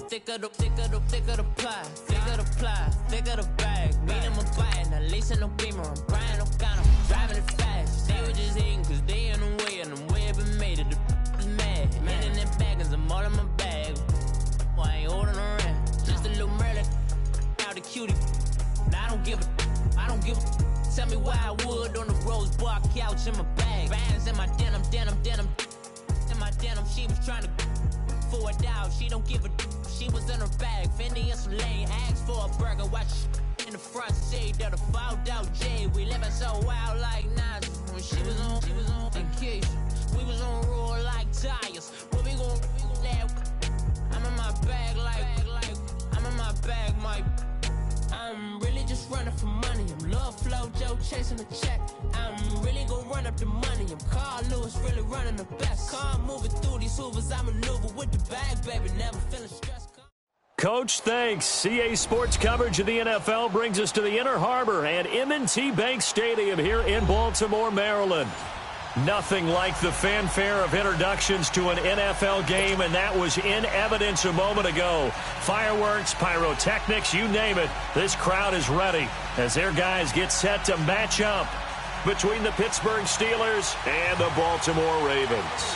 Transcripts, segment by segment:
thicker the pie, thicker the ply, thicker the bag. Meet them a bite, now listen no beamer, I'm Brian O'Connor, driving it fast. They were just hating cause they in the way, and the way it been made it, the is mad. Man in them baggins, I'm all in my bag. I ain't holding around, just a little Merlin, out the cutie. Now I don't give a. Tell me why I would on the rose bar couch in my bag. Bands in my denim. In my denim, she was trying to for it out. She don't give a. She was in her bag. Fendi and some lane hags for a burger. Watch in the front seat of the fouled out J. We living so wild like Nas. When she was on vacation. We was on roll like tires. What we gon' let? I'm in my bag like I'm in my bag, Mike. I'm really just running for money. I'm Love Flow Joe chasing the check. I'm really gonna run up the money. I'm Carl Lewis, really running the best. Car moving through these hoovers. I maneuver with the bag, baby. Never feeling stressed. Coach, thanks. CA Sports coverage of the NFL brings us to the Inner Harbor and M&T Bank Stadium here in Baltimore, Maryland. Nothing like the fanfare of introductions to an NFL game, and that was in evidence a moment ago. Fireworks, pyrotechnics, you name it. This crowd is ready as their guys get set to match up between the Pittsburgh Steelers and the Baltimore Ravens.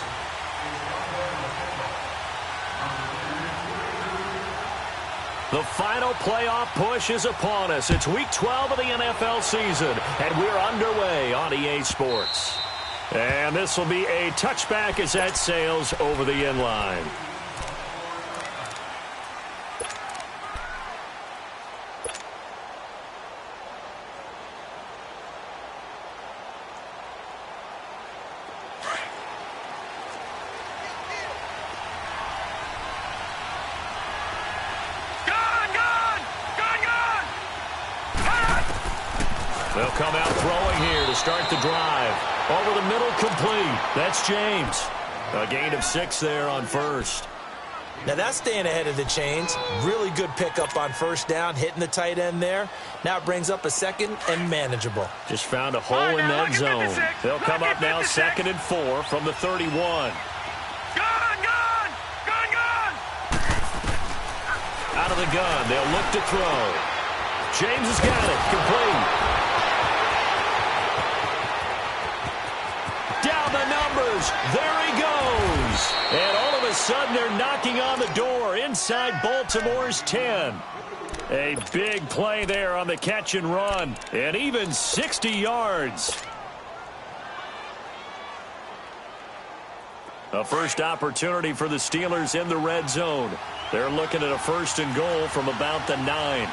The final playoff push is upon us. It's Week 12 of the NFL season, and we're underway on EA Sports. And this will be a touchback as that sails over the end line. They'll come out throwing here to start the drive. Over the middle, complete. That's James. A gain of 6 there on first. Now that's staying ahead of the chains. Really good pickup on first down, hitting the tight end there. Now it brings up a second and manageable. Just found a hole in that zone. They'll come up now 2nd and 4 from the 31. Gone! Out of the gun, they'll look to throw. James has got it, complete. Down the numbers. There he goes. And all of a sudden, they're knocking on the door inside Baltimore's 10. A big play there on the catch and run. And even 60 yards. A first opportunity for the Steelers in the red zone. They're looking at a 1st and goal from about the 9.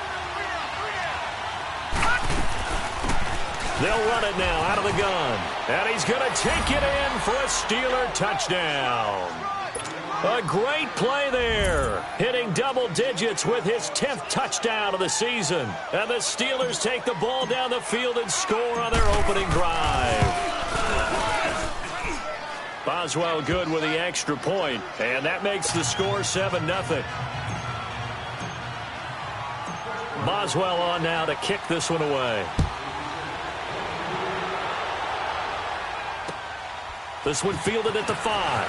They'll run it now out of the gun. And he's going to take it in for a Steeler touchdown. A great play there. Hitting double digits with his 10th touchdown of the season. And the Steelers take the ball down the field and score on their opening drive. Boswell good with the extra point. And that makes the score 7-0. Boswell on now to kick this one away. This one fielded at the 5.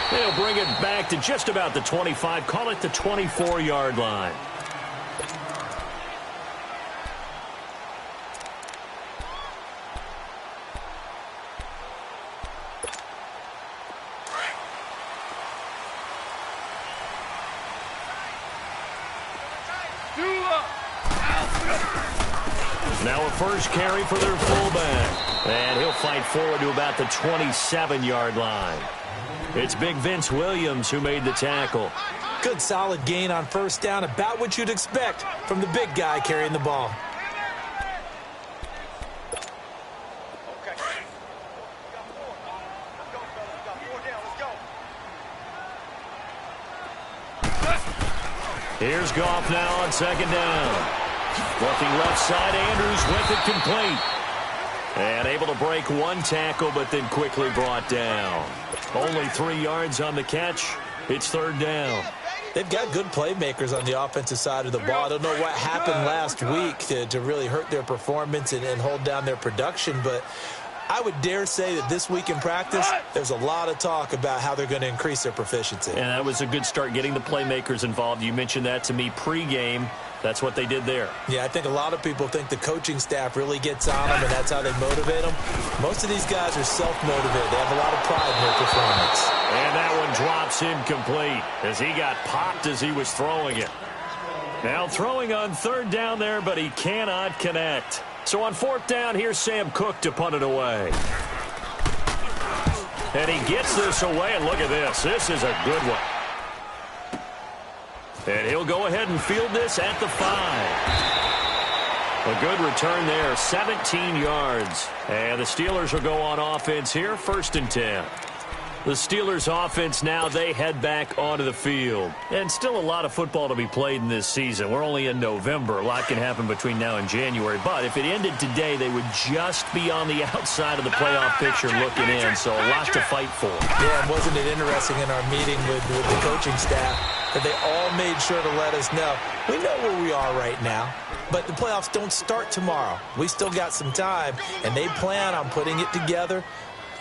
They'll bring it back to just about the 25. Call it the 24-yard line. Now a first carry for their fullback. And he'll fight forward to about the 27-yard line. It's Big Vince Williams who made the tackle. Good solid gain on first down, about what you'd expect from the big guy carrying the ball. Here's Goff now on 2nd down. Looking left side, Andrews with it complete. And able to break one tackle, but then quickly brought down. Only 3 yards on the catch. It's 3rd down. They've got good playmakers on the offensive side of the ball. I don't know what happened last week to really hurt their performance and hold down their production, but I would dare say that this week in practice, there's a lot of talk about how they're going to increase their proficiency. And that was a good start, getting the playmakers involved. You mentioned that to me pregame. That's what they did there. Yeah, I think a lot of people think the coaching staff really gets on them, and that's how they motivate them. Most of these guys are self-motivated. They have a lot of pride in their performance. And that one drops incomplete as he got popped as he was throwing it. Now throwing on third down there, but he cannot connect. So on fourth down, here's Sam Cook to punt it away. And he gets this away, and look at this. This is a good one. And he'll go ahead and field this at the 5. A good return there, 17 yards. And the Steelers will go on offense here, 1st and 10. The Steelers offense now, they head back onto the field. And still a lot of football to be played in this season. We're only in November. A lot can happen between now and January. But if it ended today, they would just be on the outside of the playoff picture looking in. So a lot to fight for. Yeah, and wasn't it interesting in our meeting with the coaching staff that they all made sure to let us know, we know where we are right now, but the playoffs don't start tomorrow. We still got some time, and they plan on putting it together,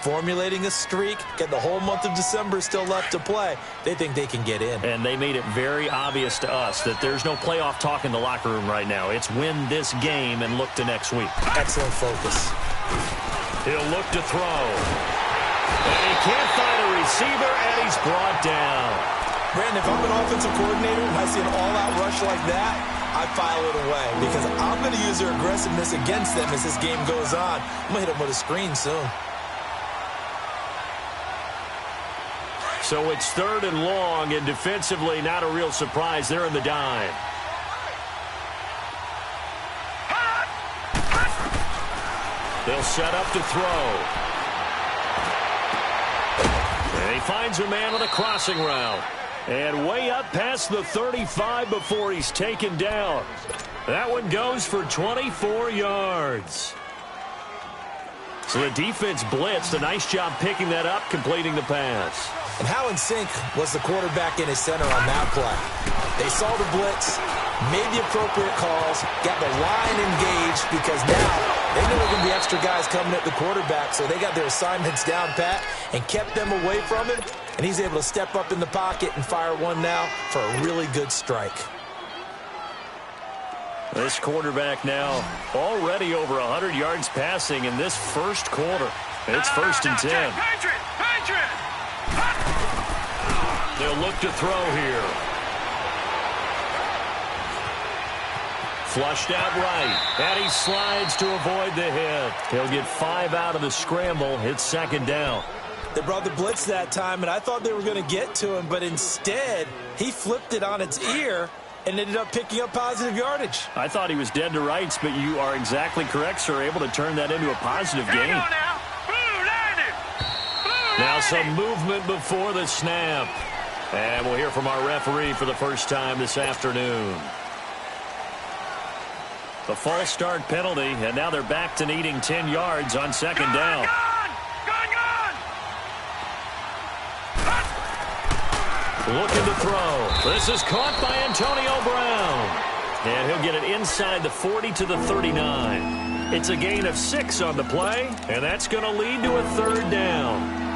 formulating a streak, get the whole month of December still left to play. They think they can get in. And they made it very obvious to us that there's no playoff talk in the locker room right now. It's win this game and look to next week. Excellent focus. He'll look to throw. And he can't find a receiver, and he's brought down. Brandon, if I'm an offensive coordinator and I see an all-out rush like that, I file it away because I'm going to use their aggressiveness against them as this game goes on. I'm going to hit them with a screen soon. So it's 3rd and long, and defensively not a real surprise. They're in the dime. They'll set up to throw. And he finds a man on a crossing route. And way up past the 35 before he's taken down. That one goes for 24 yards. So the defense blitzed. A nice job picking that up, completing the pass. And how in sync was the quarterback in his center on that play? They saw the blitz, made the appropriate calls, got the line engaged because now they know there are going to be extra guys coming at the quarterback, so they got their assignments down pat and kept them away from him, and he's able to step up in the pocket and fire one now for a really good strike. This quarterback now already over 100 yards passing in this first quarter. It's 1st and 10. They'll look to throw here. Flushed out right. And he slides to avoid the hit. He'll get 5 out of the scramble. It's 2nd down. They brought the blitz that time, and I thought they were going to get to him, but instead he flipped it on its ear and ended up picking up positive yardage. I thought he was dead to rights, but you are exactly correct, sir. Able to turn that into a positive gain. Now some movement before the snap. And we'll hear from our referee for the first time this afternoon. The false start penalty, and now they're back to needing 10 yards on 2nd down. Looking to throw. This is caught by Antonio Brown. And he'll get it inside the 40 to the 39. It's a gain of 6 on the play, and that's going to lead to a 3rd down.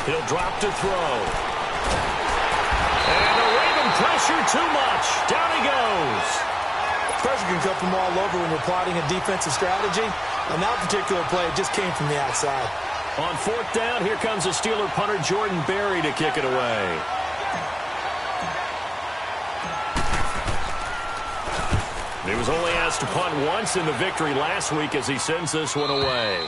He'll drop to throw. And the Raven pressure too much. Down he goes. Pressure can come from all over when you're plotting a defensive strategy. On that particular play, it just came from the outside. On 4th down, here comes a Steeler punter, Jordan Berry, to kick it away. He was only asked to punt once in the victory last week as he sends this one away.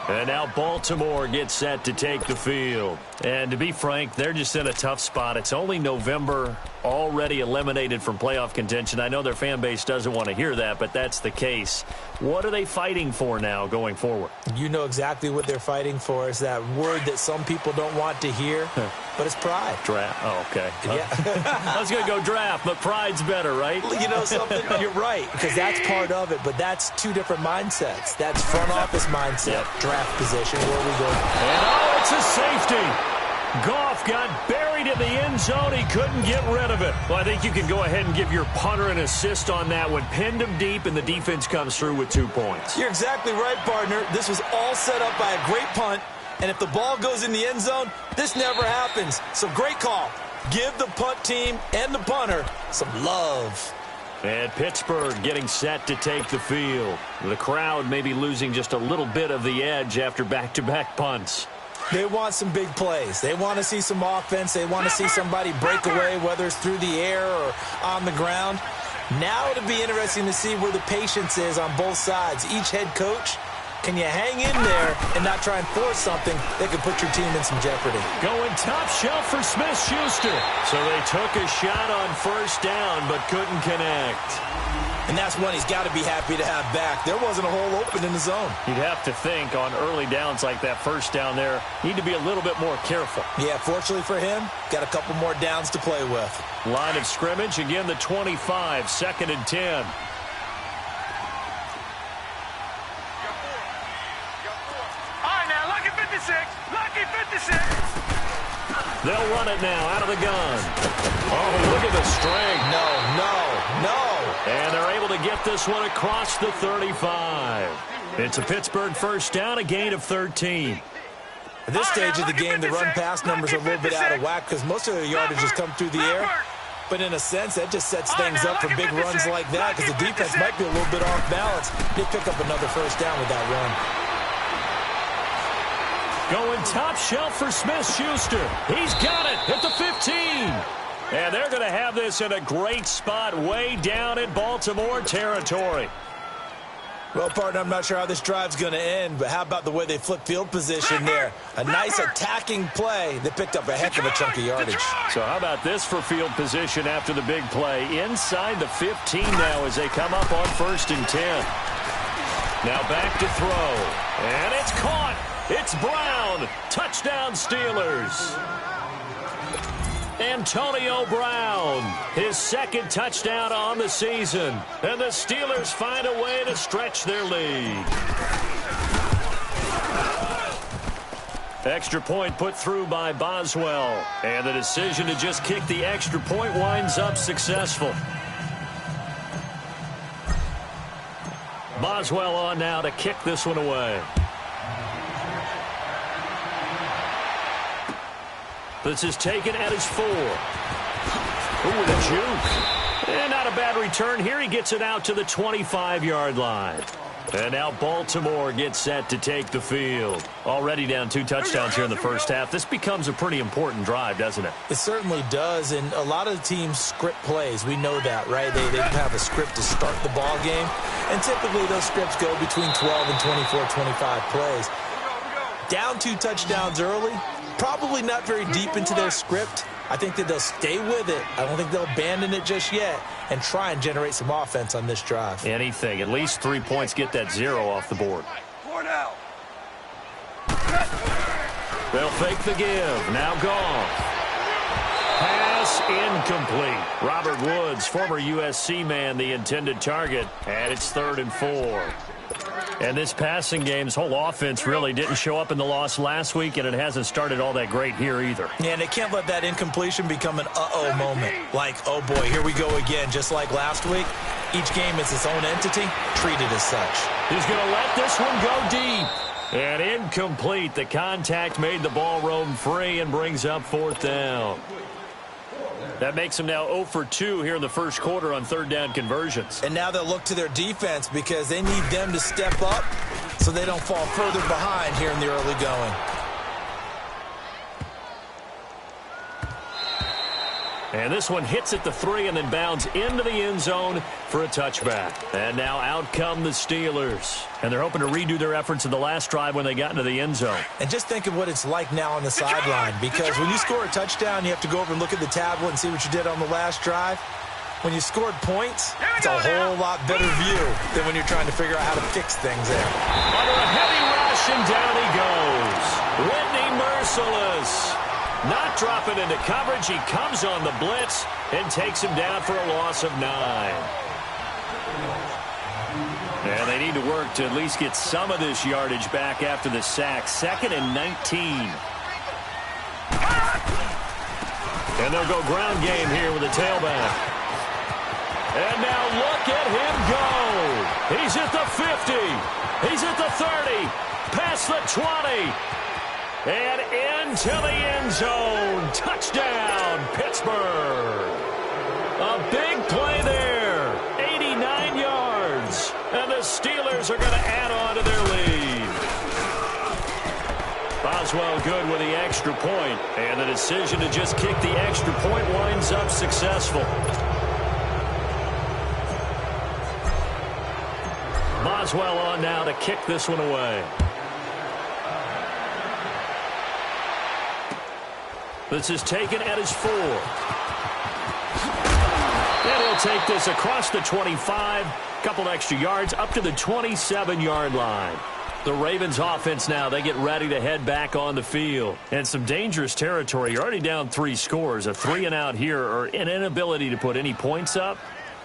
And now Baltimore gets set to take the field. And to be frank, they're just in a tough spot. It's only November, already eliminated from playoff contention. I know their fan base doesn't want to hear that, but that's the case. What are they fighting for now going forward? You know exactly what they're fighting for, is that word that some people don't want to hear. but it's pride. Draft. Oh, okay. Yeah. I was going to go draft, but pride's better, right? You know something? You're right, because that's part of it, but that's two different mindsets. That's front office mindset, draft position, where we go. And it's a safety. Goff got buried in the end zone. He couldn't get rid of it. Well, I think you can go ahead and give your punter an assist on that one. Pinned him deep, and the defense comes through with 2 points. You're exactly right, partner. This was all set up by a great punt, and if the ball goes in the end zone, this never happens. So great call. Give the punt team and the punter some love. And Pittsburgh getting set to take the field. The crowd may be losing just a little bit of the edge after back-to-back punts. They want some big plays. They want to see some offense. They want to see somebody break away, whether it's through the air or on the ground. Now it'll be interesting to see where the patience is on both sides. Each head coach, can you hang in there and not try and force something that could put your team in some jeopardy? Going top shelf for Smith-Schuster. So they took a shot on first down but couldn't connect. And that's one he's got to be happy to have back. There wasn't a hole open in the zone. You'd have to think on early downs like that first down there, need to be a little bit more careful. Yeah, fortunately for him, got a couple more downs to play with. Line of scrimmage, again the 25, 2nd and 10. Lucky 56. They'll run it now out of the gun. Oh, look at the strength. No. And they're able to get this one across the 35. It's a Pittsburgh first down, a gain of 13. At this stage of the game, the run-pass numbers are a little bit out of whack because most of their yardage has come through the air. But in a sense, that just sets things up for big runs like that because the defense might be a little bit off balance. They pick up another first down with that run. Going top shelf for Smith-Schuster. He's got it at the 15. And they're going to have this in a great spot way down in Baltimore territory. Well, partner, I'm not sure how this drive's going to end, but how about the way they flip field position there? A nice attacking play that picked up a heck of a chunk of yardage. So how about this for field position after the big play? Inside the 15 now as they come up on 1st and 10. Now back to throw. And it's caught. It's Brown. Touchdown Steelers. Antonio Brown, his 2nd touchdown on the season. And the Steelers find a way to stretch their lead. Extra point put through by Boswell. And the decision to just kick the extra point winds up successful. Boswell on now to kick this one away. This is taken at his 4. Ooh, with a juke. And not a bad return here. He gets it out to the 25-yard line. And now Baltimore gets set to take the field. Already down 2 touchdowns here in the first half. This becomes a pretty important drive, doesn't it? It certainly does, and a lot of teams script plays. We know that, right? They have a script to start the ball game, and typically those scripts go between 12 and 24, 25 plays. Down 2 touchdowns early, probably not very deep into their script. I think that they'll stay with it. I don't think they'll abandon it just yet and try and generate some offense on this drive. Anything. At least 3 points. Get that 0 off the board. They'll fake the give. Now Goff. Pass incomplete. Robert Woods, former USC man, the intended target. And it's 3rd and 4. And this passing game's whole offense really didn't show up in the loss last week, and it hasn't started all that great here either. Yeah, and they can't let that incompletion become an uh-oh moment. Like, oh boy, here we go again, just like last week. Each game is its own entity, treated as such. He's going to let this one go deep. And incomplete. The contact made the ball roam free and brings up 4th down. That makes them now 0 for 2 here in the first quarter on 3rd down conversions. And now they'll look to their defense because they need them to step up so they don't fall further behind here in the early going. And this one hits at the 3 and then bounds into the end zone for a touchback. And now out come the Steelers. And they're hoping to redo their efforts in the last drive when they got into the end zone. And just think of what it's like now on the sideline, because when you score a touchdown, you have to go over and look at the tablet and see what you did on the last drive. When you scored points, it's a whole lot better view than when you're trying to figure out how to fix things there. Under a heavy rush, and down he goes. Whitney Merciless. Not dropping into coverage. He comes on the blitz and takes him down for a loss of 9. And they need to work to at least get some of this yardage back after the sack. 2nd and 19. And they'll go ground game here with a tailback. And now look at him go. He's at the 50. He's at the 30. Past the 20. And into the end zone. Touchdown, Pittsburgh. A big play there. 89 yards. And the Steelers are going to add on to their lead. Boswell good with the extra point. And the decision to just kick the extra point winds up successful. Boswell on now to kick this one away. This is taken at his 4. And he'll take this across the 25. Couple extra yards up to the 27-yard line. The Ravens offense now, they get ready to head back on the field. And some dangerous territory. You're already down 3 scores. A 3-and-out here or an inability to put any points up.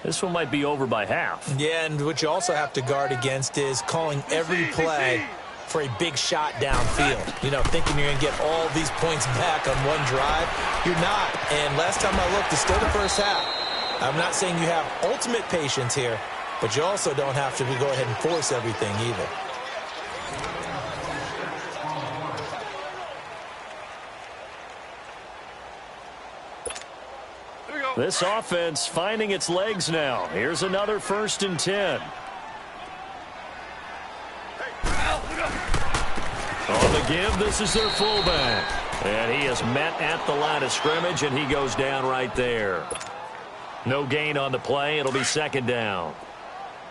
This one might be over by half. Yeah, and what you also have to guard against is calling every play for a big shot downfield. You know, thinking you're going to get all these points back on one drive. You're not. And last time I looked, it's still the first half. I'm not saying you have ultimate patience here, but you also don't have to go ahead and force everything either. This offense finding its legs now. Here's another 1st and 10. On the give, this is their fullback. And he is met at the line of scrimmage, and he goes down right there. No gain on the play. It'll be 2nd down.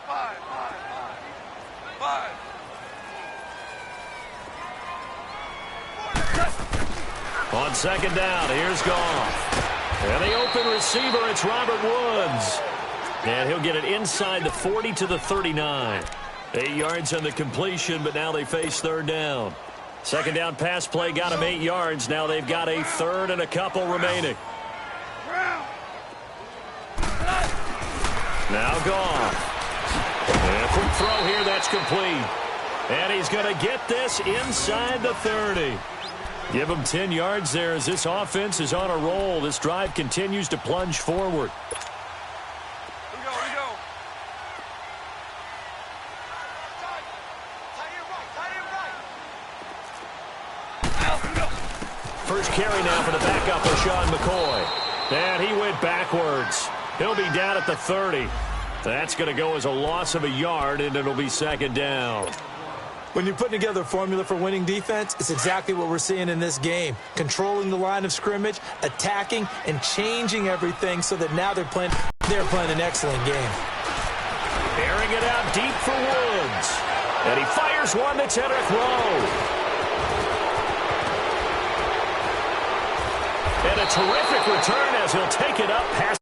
Five. On 2nd down, here's Goff. And the open receiver, it's Robert Woods. And he'll get it inside the 40 to the 39. 8 yards on the completion, but now they face 3rd down. 2nd down pass play got him 8 yards. Now they've got a 3rd and a couple remaining. Now Goff. And a quick throw here, that's complete. And he's going to get this inside the 30. Give him 10 yards there as this offense is on a roll. This drive continues to plunge forward. Here we go. First carry now for the backup of Sean McCoy. And he went backwards. He'll be down at the 30. That's going to go as a loss of a yard, and it'll be 2nd down. When you're putting together a formula for winning defense, it's exactly what we're seeing in this game. Controlling the line of scrimmage, attacking, and changing everything so that now they're playing an excellent game. Airing it out deep for Woods. And he fires one that's at a throw. And a terrific return as he'll take it up past